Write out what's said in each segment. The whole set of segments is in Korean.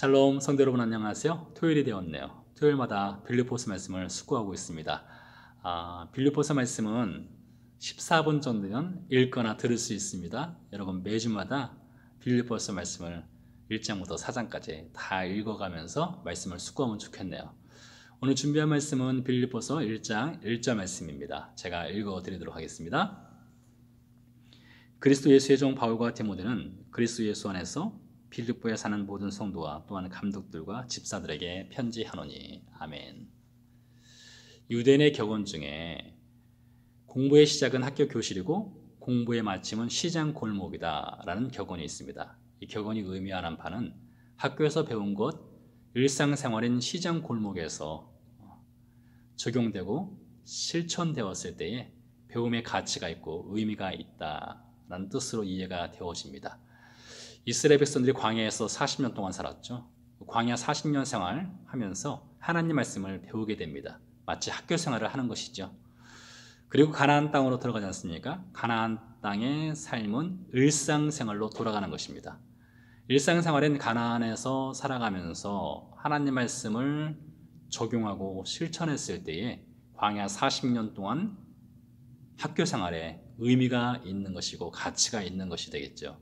샬롬 성도 여러분 안녕하세요. 토요일이 되었네요. 토요일마다 빌립보서 말씀을 숙고하고 있습니다. 빌립보서 말씀은 14분 정도면 읽거나 들을 수 있습니다. 여러분 매주마다 빌립보서 말씀을 1장부터 4장까지 다 읽어가면서 말씀을 숙고하면 좋겠네요. 오늘 준비한 말씀은 빌립보서 1장 1절 말씀입니다. 제가 읽어드리도록 하겠습니다. 그리스도 예수의 종 바울과 디모데는 그리스도 예수 안에서 빌립보에 사는 모든 성도와 또한 감독들과 집사들에게 편지하노니. 아멘. 유대인의 격언 중에 공부의 시작은 학교 교실이고 공부의 마침은 시장 골목이다 라는 격언이 있습니다. 이 격언이 의미하는 바는 학교에서 배운 것, 일상생활인 시장 골목에서 적용되고 실천되었을 때에 배움의 가치가 있고 의미가 있다라는 뜻으로 이해가 되어집니다. 이스라엘 백성들이 광야에서 40년 동안 살았죠. 광야 40년 생활하면서 하나님 말씀을 배우게 됩니다. 마치 학교 생활을 하는 것이죠. 그리고 가나안 땅으로 들어가지 않습니까? 가나안 땅의 삶은 일상생활로 돌아가는 것입니다. 일상생활은 가나안에서 살아가면서 하나님 말씀을 적용하고 실천했을 때에 광야 40년 동안 학교 생활에 의미가 있는 것이고 가치가 있는 것이 되겠죠.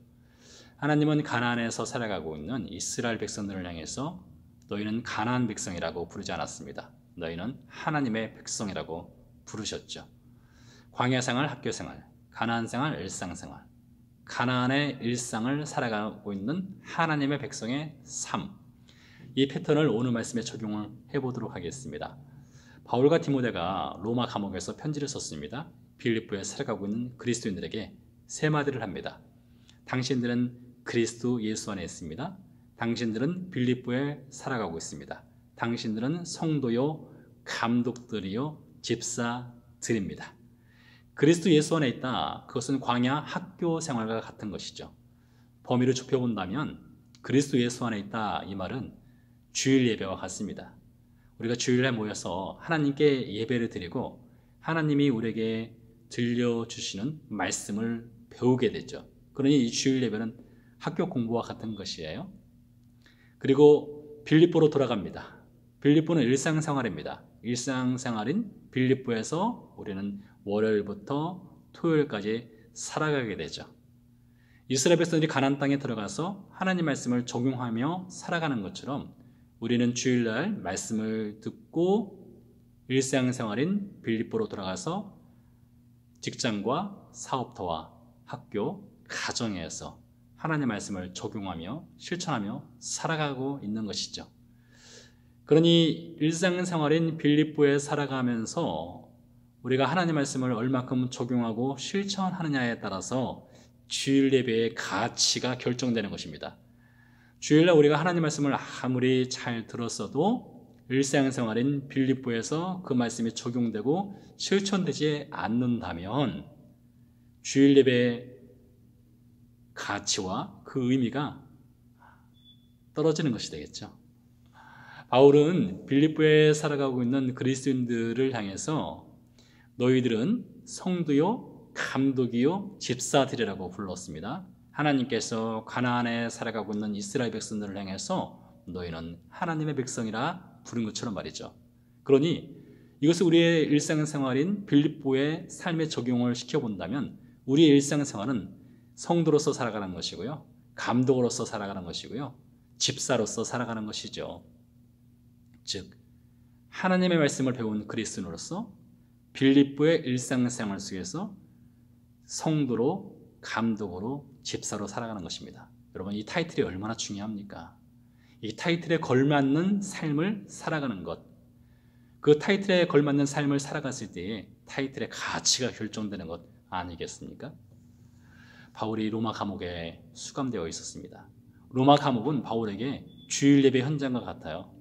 하나님은 가나안에서 살아가고 있는 이스라엘 백성들을 향해서 너희는 가나안 백성이라고 부르지 않았습니다. 너희는 하나님의 백성이라고 부르셨죠. 광야 생활, 학교 생활, 가나안 생활, 일상 생활, 가나안의 일상을 살아가고 있는 하나님의 백성의 삶, 이 패턴을 오늘 말씀에 적용을 해보도록 하겠습니다. 바울과 디모데가 로마 감옥에서 편지를 썼습니다. 빌립보에 살아가고 있는 그리스도인들에게 세 마디를 합니다. 당신들은 그리스도 예수 안에 있습니다. 당신들은 빌립보에 살아가고 있습니다. 당신들은 성도요, 감독들이요, 집사들입니다. 그리스도 예수 안에 있다. 그것은 광야 학교 생활과 같은 것이죠. 범위를 좁혀본다면 그리스도 예수 안에 있다. 이 말은 주일 예배와 같습니다. 우리가 주일에 모여서 하나님께 예배를 드리고 하나님이 우리에게 들려주시는 말씀을 배우게 되죠. 그러니 이 주일 예배는 학교 공부와 같은 것이에요. 그리고 빌립보로 돌아갑니다. 빌립보는 일상생활입니다. 일상생활인 빌립보에서 우리는 월요일부터 토요일까지 살아가게 되죠. 이스라엘 백성들이 가나안 땅에 들어가서 하나님 말씀을 적용하며 살아가는 것처럼 우리는 주일날 말씀을 듣고 일상생활인 빌립보로 돌아가서 직장과 사업터와 학교, 가정에서 하나님의 말씀을 적용하며 실천하며 살아가고 있는 것이죠. 그러니 일상생활인 빌립보에 살아가면서 우리가 하나님의 말씀을 얼마큼 적용하고 실천하느냐에 따라서 주일 예배의 가치가 결정되는 것입니다. 주일날 우리가 하나님의 말씀을 아무리 잘 들었어도 일상생활인 빌립보에서 그 말씀이 적용되고 실천되지 않는다면 주일 예배의 가치와 그 의미가 떨어지는 것이 되겠죠. 바울은 빌립보에 살아가고 있는 그리스도인들을 향해서 너희들은 성도요, 감독이요, 집사들이라고 불렀습니다. 하나님께서 가나안에 살아가고 있는 이스라엘 백성들을 향해서 너희는 하나님의 백성이라 부른 것처럼 말이죠. 그러니 이것을 우리의 일상생활인 빌립보의 삶에 적용을 시켜본다면 우리의 일상생활은 성도로서 살아가는 것이고요. 감독으로서 살아가는 것이고요. 집사로서 살아가는 것이죠. 즉 하나님의 말씀을 배운 그리스도인으로서 빌립보의 일상생활 속에서 성도로, 감독으로, 집사로 살아가는 것입니다. 여러분 이 타이틀이 얼마나 중요합니까? 이 타이틀에 걸맞는 삶을 살아가는 것, 그 타이틀에 걸맞는 삶을 살아갔을 때에 타이틀의 가치가 결정되는 것 아니겠습니까? 바울이 로마 감옥에 수감되어 있었습니다. 로마 감옥은 바울에게 주일 예배 현장과 같아요.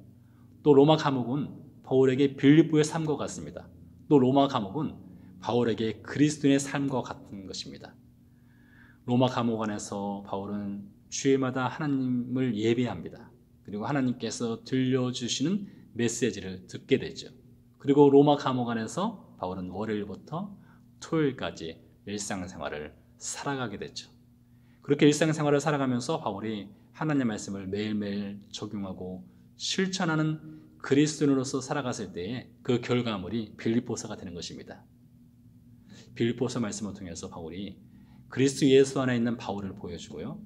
또 로마 감옥은 바울에게 빌립보의 삶과 같습니다. 또 로마 감옥은 바울에게 그리스도인의 삶과 같은 것입니다. 로마 감옥 안에서 바울은 주일마다 하나님을 예배합니다. 그리고 하나님께서 들려주시는 메시지를 듣게 되죠. 그리고 로마 감옥 안에서 바울은 월요일부터 토요일까지 일상생활을 살아가게 됐죠. 그렇게 일상생활을 살아가면서 바울이 하나님의 말씀을 매일매일 적용하고 실천하는 그리스도인으로서 살아갔을 때에 그 결과물이 빌립보서가 되는 것입니다. 빌립보서 말씀을 통해서 바울이 그리스도 예수 안에 있는 바울을 보여주고요.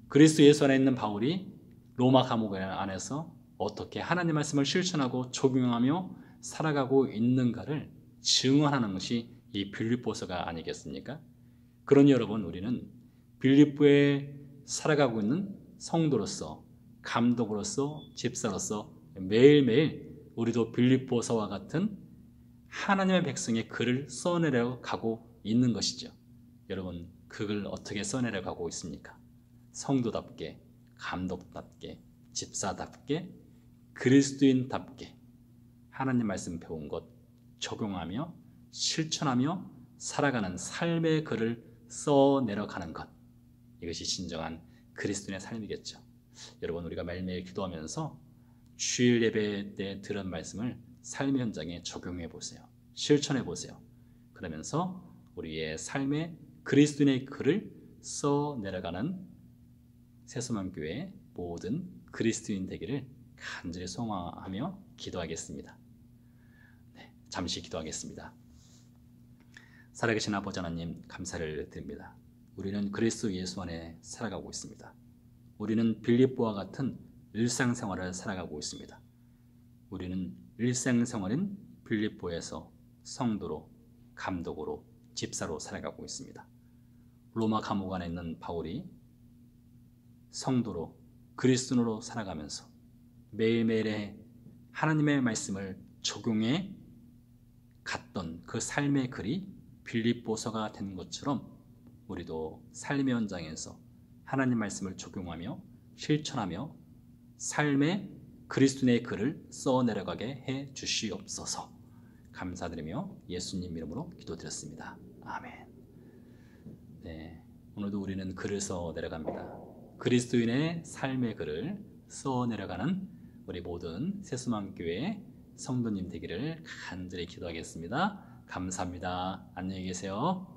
그리스도 예수 안에 있는 바울이 로마 감옥 안에서 어떻게 하나님 말씀을 실천하고 적용하며 살아가고 있는가를 증언하는 것이 이 빌립보서가 아니겠습니까? 그러니 여러분, 우리는 빌립보에 살아가고 있는 성도로서, 감독으로서, 집사로서 매일매일 우리도 빌립보서와 같은 하나님의 백성의 글을 써내려 가고 있는 것이죠. 여러분, 그 글 어떻게 써내려 가고 있습니까? 성도답게, 감독답게, 집사답게, 그리스도인답게 하나님 말씀 배운 것 적용하며 실천하며 살아가는 삶의 글을 써내려가는 것, 이것이 진정한 그리스도인의 삶이겠죠. 여러분, 우리가 매일매일 기도하면서 주일 예배 때 들은 말씀을 삶의 현장에 적용해 보세요. 실천해 보세요. 그러면서 우리의 삶에 그리스도인의 글을 써내려가는 새소망교회 모든 그리스도인 되기를 간절히 소망하며 기도하겠습니다. 잠시 기도하겠습니다. 살아계신 아버지 하나님, 감사를 드립니다. 우리는 그리스도 예수 안에 살아가고 있습니다. 우리는 빌립보와 같은 일상생활을 살아가고 있습니다. 우리는 일상생활인 빌립보에서 성도로, 감독으로, 집사로 살아가고 있습니다. 로마 감옥 안에 있는 바울이 성도로, 그리스도인으로 살아가면서 매일매일의 하나님의 말씀을 적용해 갔던 그 삶의 글이 빌립보서가 된 것처럼 우리도 삶의 현장에서 하나님 말씀을 적용하며 실천하며 삶의 그리스도인의 글을 써내려가게 해 주시옵소서. 감사드리며 예수님 이름으로 기도드렸습니다. 아멘. 오늘도 우리는 글을 써내려갑니다. 그리스도인의 삶의 글을 써내려가는 우리 모든 새소망교회 성도님 되기를 간절히 기도하겠습니다. 감사합니다. 안녕히 계세요.